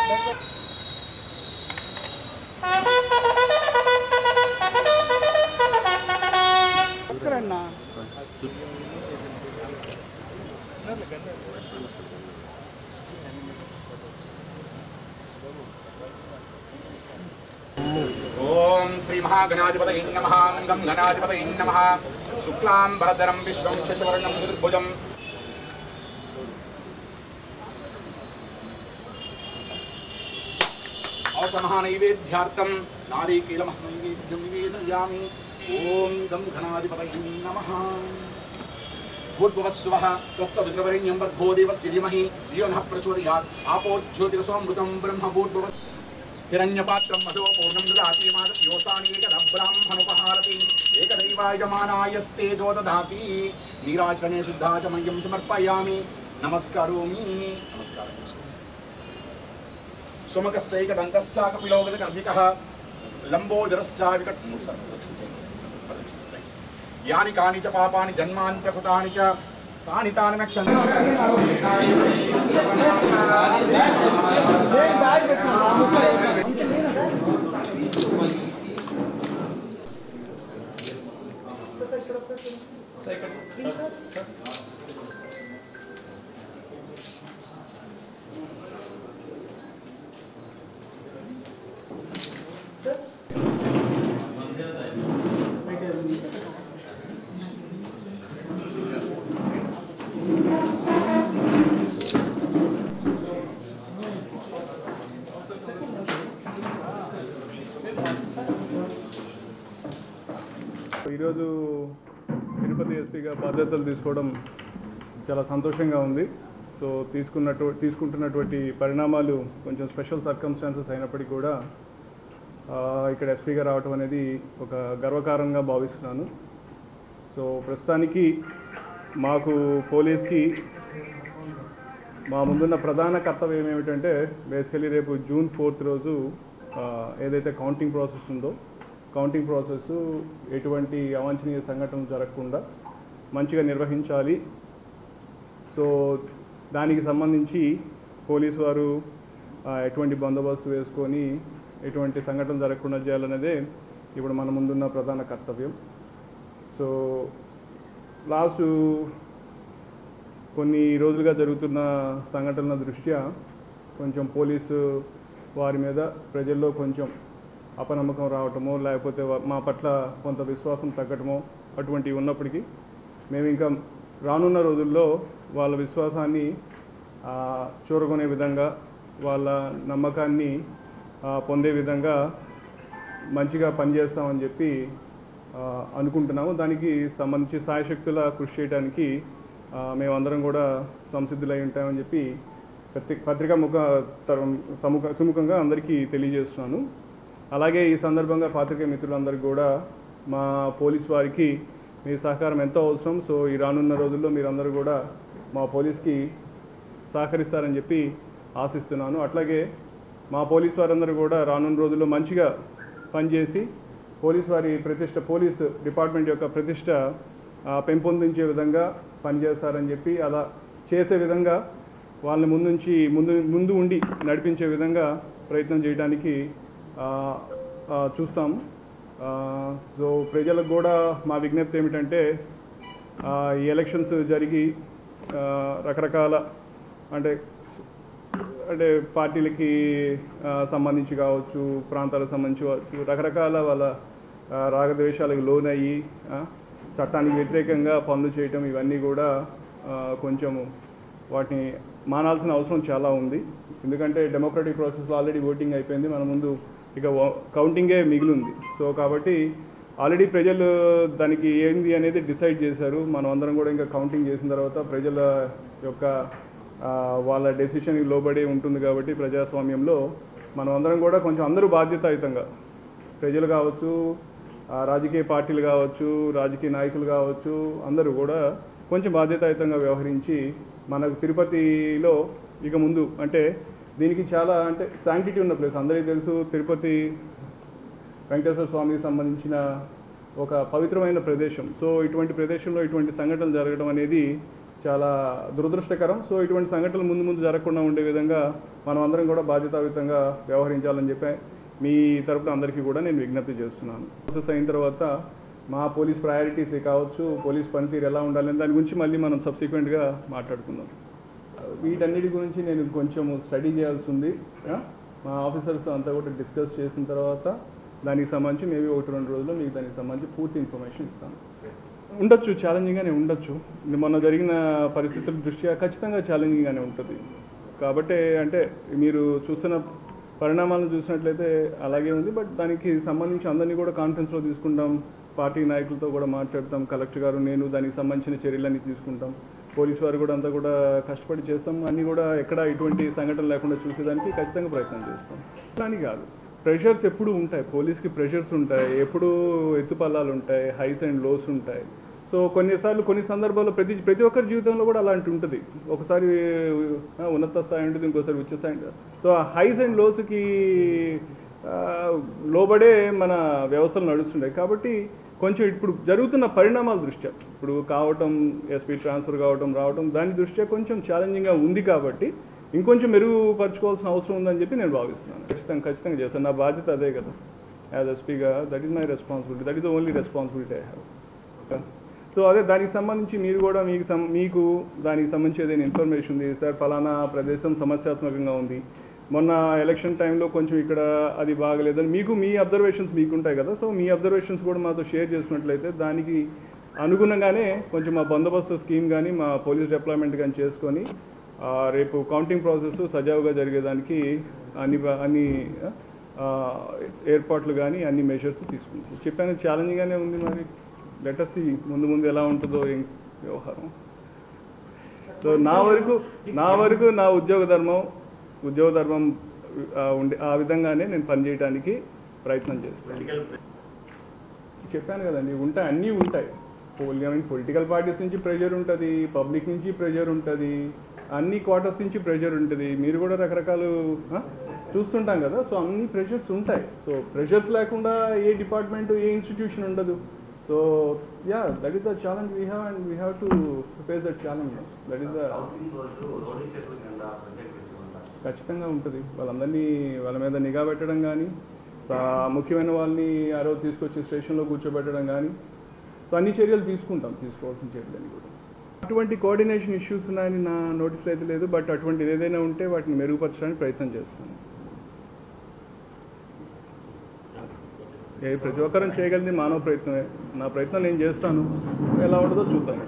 ओम श्री महागणाधिपतये नमः। गं गणाधिपतये नमः। शुक्लां वरदरं विष्णुं शशिवर्णं चतुर्भुजं असमहानैवेद्यार्थं नारिकेलमहानैवेद्यं निवेदयामि। ओम गं गणाधिपतये नमः। भूर्भुवस्सुवः तस्तवितुर्वरेण्यं भर्गो देवस्य धीमहि धियो नः प्रचोदयात्। आपो ज्योतिरसोऽमृतं ब्रह्म भूर्भुवः हिरण्यपात्रं मधो पूर्णं ददाति मादयोसानि एकदब्राह्मणोपहारति एकदैवायजमानायस्तेजो ददाति। नीराचरणे शुद्धाचमयं समर्पयामि। नमस्करोमि। नमस्कारः। सुमुखश्चैकदन्तश्च कपिलो गजकर्णिकः लम्बोदरश्च यानि कानि च पापानि जन्मान्तरकृतानि च तानि तानि न क्षन्तव्यानि। ఈరోజు తిరుపతి ఎస్పీగా బాధ్యతలు తీసుకోవడం చాలా సంతోషంగా ఉంది. సో తీసుకుంటున్నటువంటి పరిణామాలు కొంచెం స్పెషల్ సర్కమ్స్టాన్సెస్ అయినప్పటికీ కూడా ఇక్కడ ఎస్పీగా రావడం అనేది ఒక గర్వకారణంగా భావిస్తున్నాను. సో ప్రస్తుతానికి మాకు పోలీస్కి మా ముందున్న ప్రధాన కర్తవ్యం ఏమిటంటే బేసికలీ రేపు జూన్ 4th రోజు ఏదైతే కౌంటింగ్ ప్రాసెస్ ఉందో కౌంటింగ్ ప్రాసెస్ ఎటువంటి అవాంఛనీయ సంఘటనలు జరగకుండా మంచిగా నిర్వహించాలి. సో దానికి సంబంధించి పోలీసు వారు ఎటువంటి బందోబస్తు వేసుకొని ఎటువంటి సంఘటనలు జరగకుండా చేయాలనేదే ఇప్పుడు మన ముందున్న ప్రధాన కర్తవ్యం. సో లాస్ట్ కొన్ని రోజులుగా జరుగుతున్న సంఘటనల దృష్ట్యా కొంచెం పోలీసు వారి మీద ప్రజల్లో కొంచెం అపనమ్మకం రావటమో లేకపోతే మా పట్ల కొంత విశ్వాసం తగ్గటమో అటువంటివి ఉన్నప్పటికీ మేము ఇంకా రానున్న రోజుల్లో వాళ్ళ విశ్వాసాన్ని చూరగొనే విధంగా వాళ్ళ నమ్మకాన్ని పొందే విధంగా మంచిగా పనిచేస్తామని చెప్పి అనుకుంటున్నాము. దానికి సంబంధించి సాయశక్తుల కృషి చేయడానికి మేమందరం కూడా సంసిద్ధులై ఉంటామని చెప్పి పత్రికా సుముఖంగా అందరికీ తెలియజేస్తున్నాను. అలాగే ఈ సందర్భంగా పాత్రికేయ మిత్రులందరికీ కూడా మా పోలీస్ వారికి మీ సహకారం ఎంతో అవసరం. సో ఈ రానున్న రోజుల్లో మీరందరూ కూడా మా పోలీస్కి సహకరిస్తారని చెప్పి ఆశిస్తున్నాను. అట్లాగే మా పోలీస్ వారందరూ కూడా రానున్న రోజుల్లో మంచిగా పనిచేసి పోలీస్ వారి ప్రతిష్ట, పోలీస్ డిపార్ట్మెంట్ యొక్క ప్రతిష్ట పెంపొందించే విధంగా పనిచేస్తారని చెప్పి అలా చేసే విధంగా వాళ్ళని ముందు ఉండి నడిపించే విధంగా ప్రయత్నం చేయడానికి చూస్తాము. సో ప్రజలకు కూడా మా విజ్ఞప్తి ఏమిటంటే ఈ ఎలక్షన్స్ జరిగి రకరకాల అంటే పార్టీలకి సంబంధించి కావచ్చు, ప్రాంతాలకు సంబంధించి కావచ్చు, రకరకాల వాళ్ళ రాగద్వేషాలకు లోనయ్యి చట్టానికి వ్యతిరేకంగా పనులు చేయటం ఇవన్నీ కూడా కొంచెము వాటిని మానాల్సిన అవసరం చాలా ఉంది. ఎందుకంటే డెమోక్రటిక్ ప్రాసెస్లో ఆల్రెడీ ఓటింగ్ అయిపోయింది, మన ముందు ఇక కౌంటింగే మిగిలింది. సో కాబట్టి ఆల్రెడీ ప్రజలు దానికి ఏంది అనేది డిసైడ్ చేశారు. మనం అందరం కూడా ఇంకా కౌంటింగ్ చేసిన తర్వాత ప్రజల యొక్క వాళ్ళ డెసిషన్కి లోబడి ఉంటుంది. కాబట్టి ప్రజాస్వామ్యంలో మనం అందరం కూడా కొంచెం అందరూ బాధ్యతాయుతంగా, ప్రజలు కావచ్చు, రాజకీయ పార్టీలు కావచ్చు, రాజకీయ నాయకులు కావచ్చు, అందరూ కూడా కొంచెం బాధ్యతాయుతంగా వ్యవహరించి మనకు తిరుపతిలో ఇక ముందు అంటే దీనికి చాలా అంటే శాంక్టిటీ ఉన్న ప్లేస్ అందరికీ తెలుసు. తిరుపతి వెంకటేశ్వర స్వామికి సంబంధించిన ఒక పవిత్రమైన ప్రదేశం. సో ఇటువంటి ప్రదేశంలో ఇటువంటి సంఘటనలు జరగడం అనేది చాలా దురదృష్టకరం. సో ఇటువంటి సంఘటనలు ముందు ముందు జరగకుండా ఉండే విధంగా మనం అందరం కూడా బాధ్యతాయుతంగా వ్యవహరించాలని చెప్పి మీ తరపున అందరికీ కూడా నేను విజ్ఞప్తి చేస్తున్నాను. ప్రాసెస్ అయిన తర్వాత మా పోలీస్ ప్రయారిటీస్ కావచ్చు, పోలీస్ పనితీరు ఎలా ఉండాలని దాని గురించి మళ్ళీ మనం సబ్సిక్వెంట్గా మాట్లాడుకుందాం. వీటన్నిటి గురించి నేను కొంచెం స్టడీ చేయాల్సి ఉంది. మా ఆఫీసర్స్తో అంతా కూడా డిస్కస్ చేసిన తర్వాత దానికి సంబంధించి మేబీ 1-2 రోజుల్లో మీకు దానికి సంబంధించి పూర్తి ఇన్ఫర్మేషన్ ఇస్తాను. ఉండొచ్చు, ఛాలెంజింగ్గానే ఉండొచ్చు. మొన్న జరిగిన పరిస్థితుల దృష్ట్యా ఖచ్చితంగా ఛాలెంజింగ్గానే ఉంటుంది. కాబట్టి అంటే మీరు చూస్తున్న పరిణామాలను చూసినట్లయితే అలాగే ఉంది. బట్ దానికి సంబంధించి అందరినీ కూడా కాన్ఫరెన్స్లో తీసుకుంటాం, పార్టీ నాయకులతో కూడా మాట్లాడతాం, కలెక్టర్ గారు నేను దానికి సంబంధించిన చర్యలన్నీ తీసుకుంటాం, పోలీసు వారు కూడా అంతా కూడా కష్టపడి చేస్తాం. అన్నీ కూడా ఎక్కడ ఇటువంటి సంఘటన లేకుండా చూసేదానికి ఖచ్చితంగా ప్రయత్నం చేస్తాం. అని కాదు, ప్రెషర్స్ ఎప్పుడు ఉంటాయి, పోలీస్కి ప్రెషర్స్ ఉంటాయి, ఎప్పుడు ఎత్తుపల్లాలు ఉంటాయి, హైస్ అండ్ లోస్ ఉంటాయి. సో కొన్నిసార్లు కొన్ని సందర్భాల్లో ప్రతి ఒక్కరి జీవితంలో కూడా అలాంటి ఉంటుంది. ఒకసారి ఉన్నత స్థాయి ఉంటుంది, ఇంకోసారి ఉచ్చ స్థాయి ఉంటుంది. సో ఆ హైస్ అండ్ లోస్కి లోబడే మన వ్యవస్థలు నడుస్తుంటాయి. కాబట్టి కొంచెం ఇప్పుడు జరుగుతున్న పరిణామాల దృష్ట్యా ఇప్పుడు కావటం, ఎస్పీ ట్రాన్స్ఫర్ రావటం దాని దృష్ట్యా కొంచెం ఛాలెంజింగ్గా ఉంది. కాబట్టి ఇంకొంచెం మెరుగుపరచుకోవాల్సిన అవసరం ఉందని చెప్పి నేను భావిస్తున్నాను. ఖచ్చితంగా చేస్తాను. నా బాధ్యత అదే కదా, యాజ్ ఎస్పీగా that is my responsibility, that is the only responsibility I have. So అదే దానికి సంబంధించి మీరు కూడా మీకు దానికి సంబంధించి ఏదైనా ఇన్ఫర్మేషన్ ఉంది సార్, ఫలానా ప్రదేశం సమస్యాత్మకంగా ఉంది, మొన్న ఎలక్షన్ టైంలో కొంచెం ఇక్కడ అది బాగలేదని మీ అబ్జర్వేషన్స్ మీకు ఉంటాయి కదా. సో మీ అబ్జర్వేషన్స్ కూడా మాతో షేర్ చేసుకున్నట్లయితే దానికి అనుగుణంగానే కొంచెం మా బందోబస్తు స్కీమ్ కానీ మా పోలీస్ డిప్లాయ్మెంట్ కానీ చేసుకొని రేపు కౌంటింగ్ ప్రాసెస్ సజావుగా జరిగేదానికి అన్ని ఏర్పాట్లు కానీ అన్ని మెషర్స్ తీసుకుంటాం. చెప్పాను ఛాలెంజింగ్గానే ఉంది. మరి లెట్ us see ముందు ఎలా ఉంటుందో వ్యవహారం. సో నా వరకు నా ఉద్యోగ ధర్మం ఉండే ఆ విధంగానే నేను పనిచేయడానికి ప్రయత్నం చేస్తాను. చెప్పాను కదండి, అన్నీ ఉంటాయి. పొలిటికల్ పార్టీస్ నుంచి ప్రెషర్ ఉంటుంది, పబ్లిక్ నుంచి ప్రెషర్ ఉంటుంది, అన్ని క్వార్టర్స్ నుంచి ప్రెషర్ ఉంటుంది. మీరు కూడా రకరకాలు చూస్తుంటాం కదా. సో అన్ని ప్రెషర్స్ ఉంటాయి. సో ప్రెషర్స్ లేకుండా ఏ డిపార్ట్మెంట్, ఏ ఇన్స్టిట్యూషన్ ఉండదు. So yeah, that is the challenge we have and we have to face that challenge. That is the ఖచ్చితంగా ఉంటుంది. వాళ్ళ మీద నిఘా పెట్టడం కానీ, ముఖ్యమైన వాళ్ళని ఆ రోజు తీసుకొచ్చి స్టేషన్లో కూర్చోబెట్టడం కానీ, సో అన్ని చర్యలు తీసుకోవాల్సిన చర్యలని కూడా. అటువంటి కోఆర్డినేషన్ ఇష్యూస్ ఉన్నాయని నా నోటీస్లో అయితే లేదు. బట్ అటువంటిది ఏదైనా ఉంటే వాటిని మెరుగుపరచడానికి ప్రయత్నం చేస్తాను. ప్రతి ఒక్కరం చేయగలిగింది మానవ ప్రయత్నమే. నా ప్రయత్నం నేను చేస్తాను, ఎలా ఉంటుందో చూద్దాం.